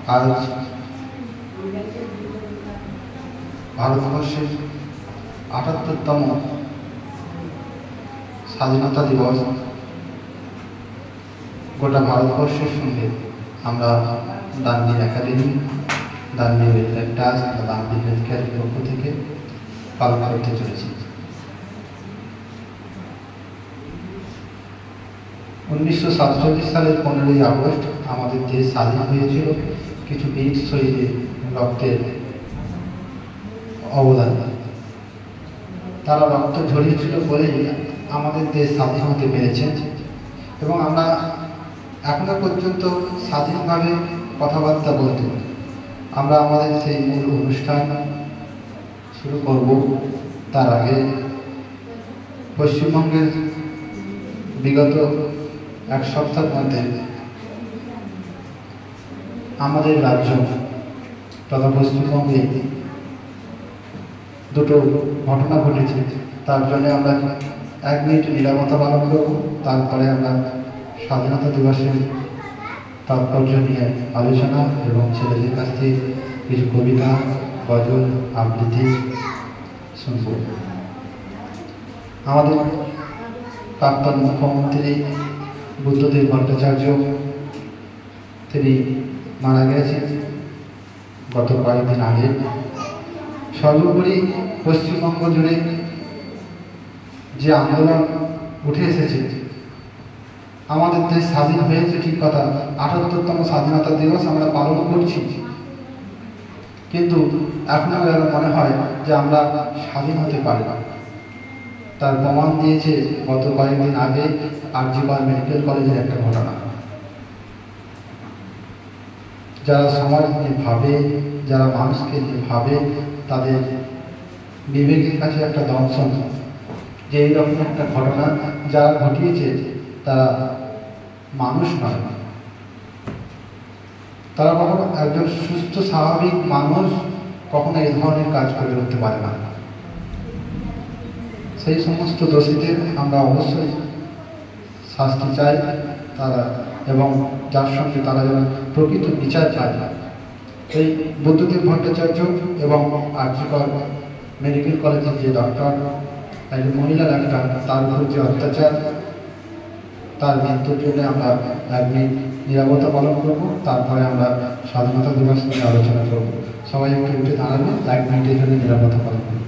আজ ভারতবর্ষের ৭৮তম স্বাধীনতা দিবস। গোটা ভারতবর্ষের সঙ্গে আমরা দানবীর একাডেমি, দানবীর রেড ট্রাস্ট, দানবীর রেড ক্যারের পক্ষ থেকে পালন করতে চলেছি। 1947 সালের 15ই আগস্ট আমাদের দেশ স্বাধীন হয়েছিল কিছু বীর শহীদের রক্তের অবদান। তারা রক্ত ঝরিয়েছিল বলেই আমাদের দেশ স্বাধীন হতে পেরেছে এবং আমরা এখনো পর্যন্ত স্বাধীনভাবে কথাবার্তা বলতে আমরা আমাদের সেই মূল অনুষ্ঠান শুরু করব। তার আগে পশ্চিমবঙ্গের বিগত এক সপ্তাহের মধ্যে আমাদের রাজ্য তথা পশ্চিমবঙ্গে দুটো ঘটনা ঘটেছে। তার জন্য আমরা 1 মিনিট নীরবতা পালন করব। তারপরে আমরা স্বাধীনতা দিবসের তাৎপর্য নিয়ে আলোচনা এবং ছেলেদের কাছ থেকে কিছু কবিতা, গজল, আবৃত্তি শুনব। আমাদের প্রাক্তন মুখ্যমন্ত্রী বুদ্ধদেব ভট্টাচার্য তিনি মারা গেছেন গত কয়েকদিন আগে। সর্বোপরি পশ্চিমবঙ্গ জুড়ে যে আন্দোলন উঠে এসেছে, আমাদের দেশ স্বাধীন হয়েছে ঠিক কথা, ৭৮তম স্বাধীনতা দিবস আমরা পালন করছি, কিন্তু এখনও যেন মনে হয় যে আমরা স্বাধীন হতে পারি না। তার প্রমাণ দিয়েছে গত কয়েকদিন আগে আর.জি. কর মেডিকেল কলেজের একটা ঘটনা। যারা সমাজ নিয়ে ভাবে, যারা মানুষকে নিয়ে ভাবে, তাদের বিবেকের কাছে একটা দংশন যে এইরকম একটা ঘটনা যারা ঘটিয়েছে তারা মানুষ নয়। তারা কখনো একজন সুস্থ স্বাভাবিক মানুষ কখনো এই ধরনের কাজ করে উঠতে পারে না। সেই সমস্ত দোষীদের আমরা অবশ্যই শাস্তি চাই তারা, এবং যার সঙ্গে তারা যেন প্রকৃত বিচার চায়। এই বুদ্ধদেব ভট্টাচার্য এবং আর.জি. কর মেডিকেল কলেজের যে ডক্টর, একজন মহিলা ডাক্তার, তার উপর যে অত্যাচার, তার মৃত্যুর জন্য আমরা 1 মিনিট নীরবতা পালন করব। তারপরে আমরা স্বাধীনতা দিবস নিয়ে আলোচনা করব। সবাই একটু উঠে দাঁড়াবে, 1 মিনিটের জন্য নীরবতা পালন করব।